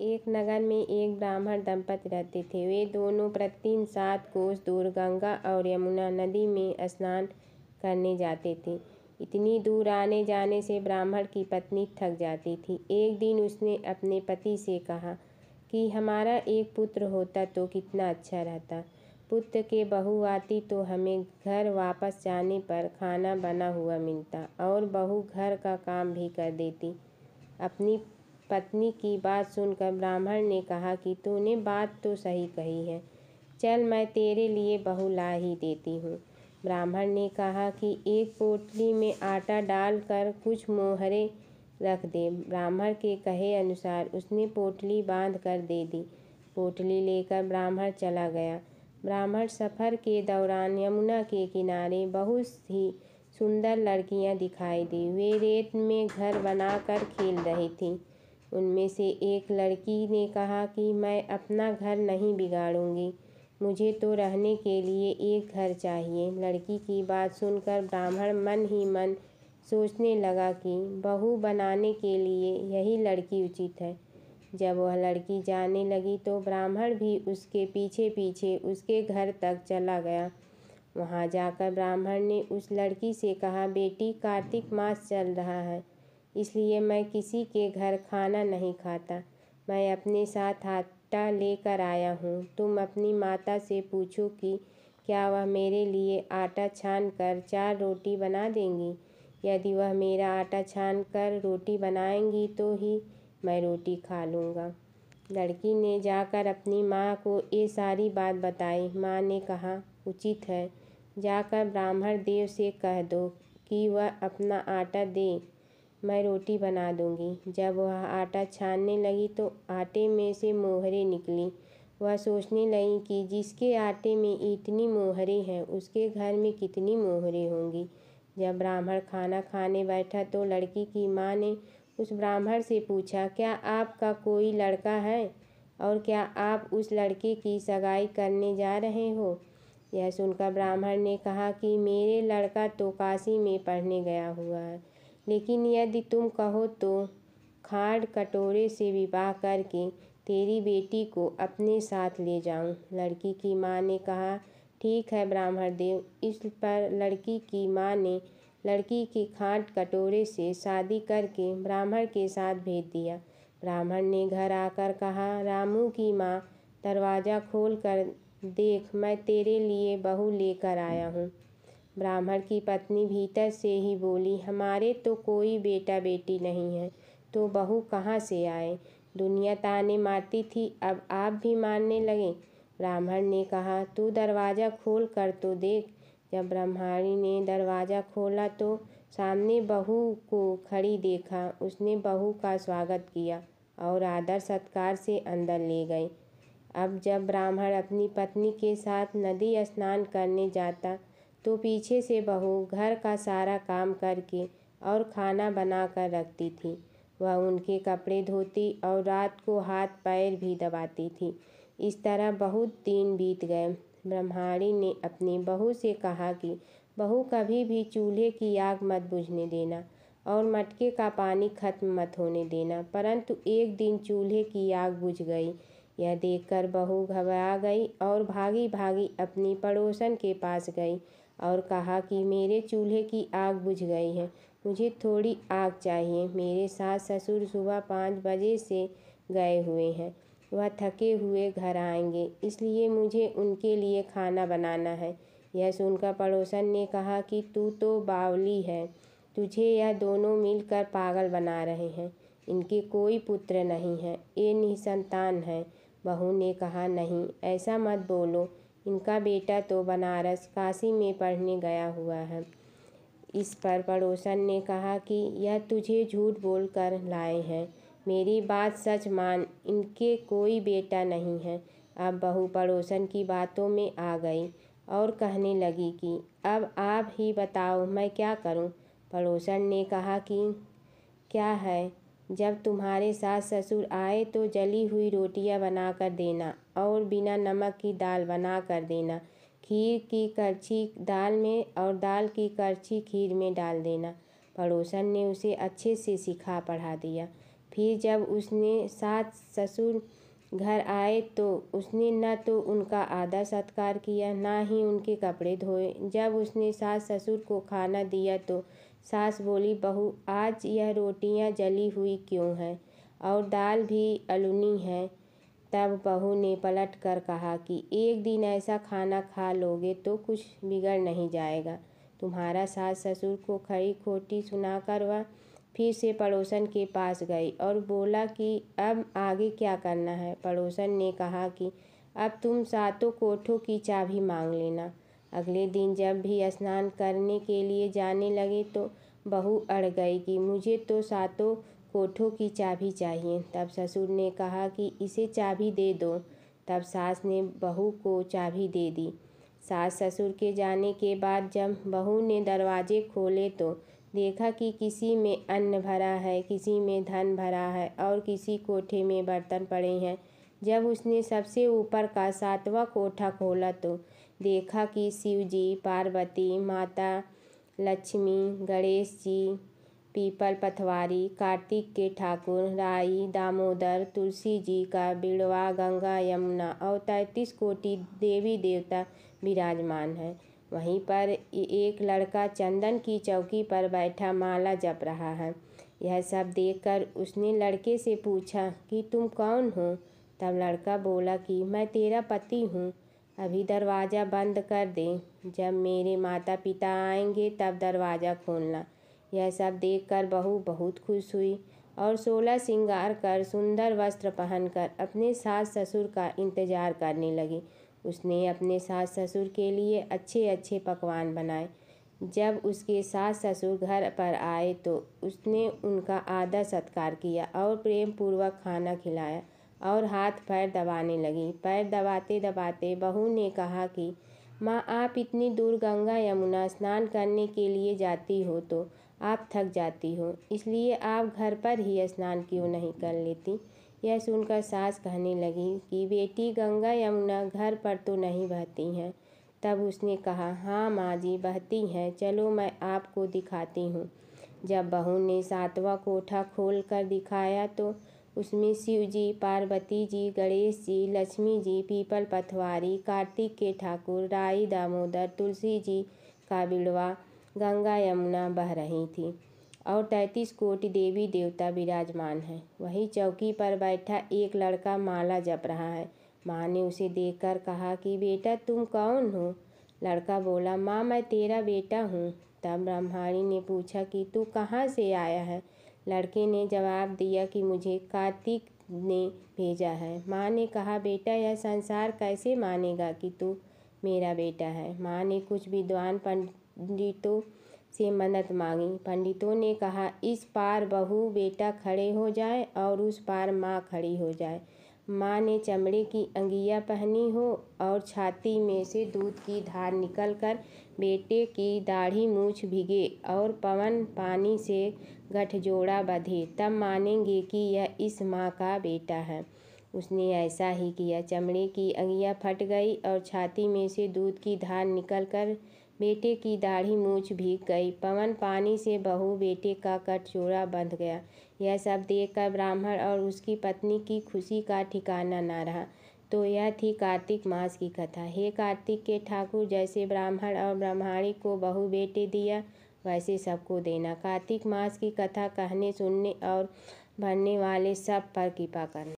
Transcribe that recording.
एक नगर में एक ब्राह्मण दंपति रहते थे। वे दोनों प्रतिदिन 7 कोस दूर गंगा और यमुना नदी में स्नान करने जाते थे। इतनी दूर आने जाने से ब्राह्मण की पत्नी थक जाती थी। एक दिन उसने अपने पति से कहा कि हमारा एक पुत्र होता तो कितना अच्छा रहता। पुत्र के बहू आती तो हमें घर वापस जाने पर खाना बना हुआ मिलता और बहू घर का काम भी कर देती। अपनी पत्नी की बात सुनकर ब्राह्मण ने कहा कि तूने बात तो सही कही है, चल मैं तेरे लिए बहू ला ही देती हूँ। ब्राह्मण ने कहा कि एक पोटली में आटा डालकर कुछ मोहरे रख दे। ब्राह्मण के कहे अनुसार उसने पोटली बांध कर दे दी। पोटली लेकर ब्राह्मण चला गया। ब्राह्मण सफ़र के दौरान यमुना के किनारे बहुत ही सुंदर लड़कियां दिखाई दी। वे रेत में घर बनाकर खेल रही थीं। उनमें से एक लड़की ने कहा कि मैं अपना घर नहीं बिगाड़ूंगी, मुझे तो रहने के लिए एक घर चाहिए। लड़की की बात सुनकर ब्राह्मण मन ही मन सोचने लगा कि बहू बनाने के लिए यही लड़की उचित है। जब वह लड़की जाने लगी तो ब्राह्मण भी उसके पीछे पीछे उसके घर तक चला गया। वहां जाकर ब्राह्मण ने उस लड़की से कहा, बेटी, कार्तिक मास चल रहा है, इसलिए मैं किसी के घर खाना नहीं खाता। मैं अपने साथ आटा लेकर आया हूँ। तुम अपनी माता से पूछो कि क्या वह मेरे लिए आटा छान कर 4 रोटी बना देंगी। यदि वह मेरा आटा छान कर रोटी बनाएंगी तो ही मैं रोटी खा लूँगा। लड़की ने जाकर अपनी माँ को ये सारी बात बताई। माँ ने कहा, उचित है, जाकर ब्राह्मण देव से कह दो कि वह अपना आटा दे, मैं रोटी बना दूंगी। जब वह आटा छानने लगी तो आटे में से मोहरे निकली। वह सोचने लगी कि जिसके आटे में इतनी मोहरे हैं उसके घर में कितनी मोहरे होंगी। जब ब्राह्मण खाना खाने बैठा तो लड़की की माँ ने उस ब्राह्मण से पूछा, क्या आपका कोई लड़का है और क्या आप उस लड़के की सगाई करने जा रहे हो। यह सुनकर ब्राह्मण ने कहा कि मेरे लड़का तो काशी में पढ़ने गया हुआ है, लेकिन यदि तुम कहो तो खाड़ कटोरे से विवाह करके तेरी बेटी को अपने साथ ले जाऊं। लड़की की माँ ने कहा, ठीक है ब्राह्मण देव। इस पर लड़की की माँ ने लड़की की खाट कटोरे से शादी करके ब्राह्मण के साथ भेज दिया। ब्राह्मण ने घर आकर कहा, रामू की माँ, दरवाज़ा खोल कर देख, मैं तेरे लिए बहू लेकर आया हूँ। ब्राह्मण की पत्नी भीतर से ही बोली, हमारे तो कोई बेटा बेटी नहीं है, तो बहू कहाँ से आए। दुनिया ताने मारती थी, अब आप भी मारने लगे। ब्राह्मण ने कहा, तू दरवाज़ा खोल कर तो देख। जब ब्रह्मचारी ने दरवाज़ा खोला तो सामने बहू को खड़ी देखा। उसने बहू का स्वागत किया और आदर सत्कार से अंदर ले गई। अब जब ब्राह्मण अपनी पत्नी के साथ नदी स्नान करने जाता तो पीछे से बहू घर का सारा काम करके और खाना बना कर रखती थी। वह उनके कपड़े धोती और रात को हाथ पैर भी दबाती थी। इस तरह बहुत दिन बीत गए। ब्रह्मचारी ने अपनी बहू से कहा कि बहू, कभी भी चूल्हे की आग मत बुझने देना और मटके का पानी खत्म मत होने देना। परंतु एक दिन चूल्हे की आग बुझ गई। यह देखकर बहू घबरा गई और भागी भागी अपनी पड़ोसन के पास गई और कहा कि मेरे चूल्हे की आग बुझ गई है, मुझे थोड़ी आग चाहिए। मेरे सास ससुर सुबह 5 बजे से गए हुए हैं, वह थके हुए घर आएंगे, इसलिए मुझे उनके लिए खाना बनाना है। यह सुनकर पड़ोसन ने कहा कि तू तो बावली है, तुझे यह दोनों मिलकर पागल बना रहे हैं। इनके कोई पुत्र नहीं है, ये निसंतान है। बहू ने कहा, नहीं, ऐसा मत बोलो, इनका बेटा तो बनारस काशी में पढ़ने गया हुआ है। इस पर पड़ोसन ने कहा कि यह तुझे झूठ बोल कर लाए हैं, मेरी बात सच मान, इनके कोई बेटा नहीं है। अब बहू पड़ोसन की बातों में आ गई और कहने लगी कि अब आप ही बताओ मैं क्या करूं। पड़ोसन ने कहा कि क्या है, जब तुम्हारे सास ससुर आए तो जली हुई रोटियां बना कर देना और बिना नमक की दाल बना कर देना। खीर की करछी दाल में और दाल की करछी खीर में डाल देना। पड़ोसन ने उसे अच्छे से सिखा पढ़ा दिया। फिर जब उसने सास ससुर घर आए तो उसने न तो उनका आदर सत्कार किया, ना ही उनके कपड़े धोए। जब उसने सास ससुर को खाना दिया तो सास बोली, बहू आज यह रोटियां जली हुई क्यों हैं और दाल भी अलूनी है। तब बहू ने पलट कर कहा कि एक दिन ऐसा खाना खा लोगे तो कुछ बिगड़ नहीं जाएगा। तुम्हारा सास ससुर को खरी खोटी सुनाकर वह फिर से पड़ोसन के पास गई और बोला कि अब आगे क्या करना है। पड़ोसन ने कहा कि अब तुम सातों कोठों की चाबी मांग लेना। अगले दिन जब भी स्नान करने के लिए जाने लगे तो बहू अड़ गई कि मुझे तो सातों कोठों की चाबी चाहिए। तब ससुर ने कहा कि इसे चाबी दे दो। तब सास ने बहू को चाबी दे दी। सास ससुर के जाने के बाद जब बहू ने दरवाजे खोले तो देखा कि किसी में अन्न भरा है, किसी में धन भरा है और किसी कोठे में बर्तन पड़े हैं। जब उसने सबसे ऊपर का 7वां कोठा खोला तो देखा कि शिव जी, पार्वती माता, लक्ष्मी, गणेश जी, पीपल पथवारी, कार्तिक के ठाकुर, राई, दामोदर, तुलसी जी का बिड़वा, गंगा, यमुना और 33 कोटि देवी देवता विराजमान है। वहीं पर एक लड़का चंदन की चौकी पर बैठा माला जप रहा है। यह सब देखकर उसने लड़के से पूछा कि तुम कौन हो। तब लड़का बोला कि मैं तेरा पति हूँ, अभी दरवाज़ा बंद कर दे, जब मेरे माता पिता आएंगे तब दरवाज़ा खोलना। यह सब देखकर बहू बहुत खुश हुई और 16 श्रृंगार कर सुंदर वस्त्र पहनकर अपने सास ससुर का इंतजार करने लगी। उसने अपने सास ससुर के लिए अच्छे अच्छे पकवान बनाए। जब उसके सास ससुर घर पर आए तो उसने उनका आदर सत्कार किया और प्रेम पूर्वक खाना खिलाया और हाथ पैर दबाने लगी। पैर दबाते दबाते बहू ने कहा कि माँ, आप इतनी दूर गंगा यमुना स्नान करने के लिए जाती हो तो आप थक जाती हो, इसलिए आप घर पर ही स्नान क्यों नहीं कर लेती। यह सुनकर सास कहने लगी कि बेटी, गंगा यमुना घर पर तो नहीं बहती हैं। तब उसने कहा, हाँ माँ जी, बहती हैं, चलो मैं आपको दिखाती हूँ। जब बहू ने 7वां कोठा खोल कर दिखाया तो उसमें शिव जी, पार्वती जी, गणेश जी, लक्ष्मी जी, पीपल पथवारी, कार्तिक के ठाकुर, राई, दामोदर, तुलसी जी का बिड़वा, गंगा यमुना बह रही थी और 33 कोटि देवी देवता विराजमान हैं। वही चौकी पर बैठा एक लड़का माला जप रहा है। माँ ने उसे देखकर कहा कि बेटा, तुम कौन हो। लड़का बोला, माँ मैं तेरा बेटा हूँ। तब ब्रह्माणी ने पूछा कि तू कहाँ से आया है। लड़के ने जवाब दिया कि मुझे कार्तिक ने भेजा है। माँ ने कहा, बेटा यह संसार कैसे मानेगा कि तू मेरा बेटा है। माँ ने कुछ विद्वान पंडितों से मन्नत मांगी। पंडितों ने कहा, इस पार बहू बेटा खड़े हो जाए और उस पार माँ खड़ी हो जाए। माँ ने चमड़े की अंगिया पहनी हो और छाती में से दूध की धार निकलकर बेटे की दाढ़ी मूछ भिगे और पवन पानी से गठजोड़ा बंधे, तब मानेंगे कि यह इस माँ का बेटा है। उसने ऐसा ही किया। चमड़े की अंगिया फट गई और छाती में से दूध की धार निकलकर बेटे की दाढ़ी मूछ भीग गई। पवन पानी से बहू बेटे का गठजोड़ा बंध गया। यह सब देखकर ब्राह्मण और उसकी पत्नी की खुशी का ठिकाना न रहा। तो यह थी कार्तिक मास की कथा। हे कार्तिक के ठाकुर, जैसे ब्राह्मण और ब्राह्मणी को बहू बेटे दिया वैसे सबको देना। कार्तिक मास की कथा कहने, सुनने और भरने वाले सब पर कृपा करना।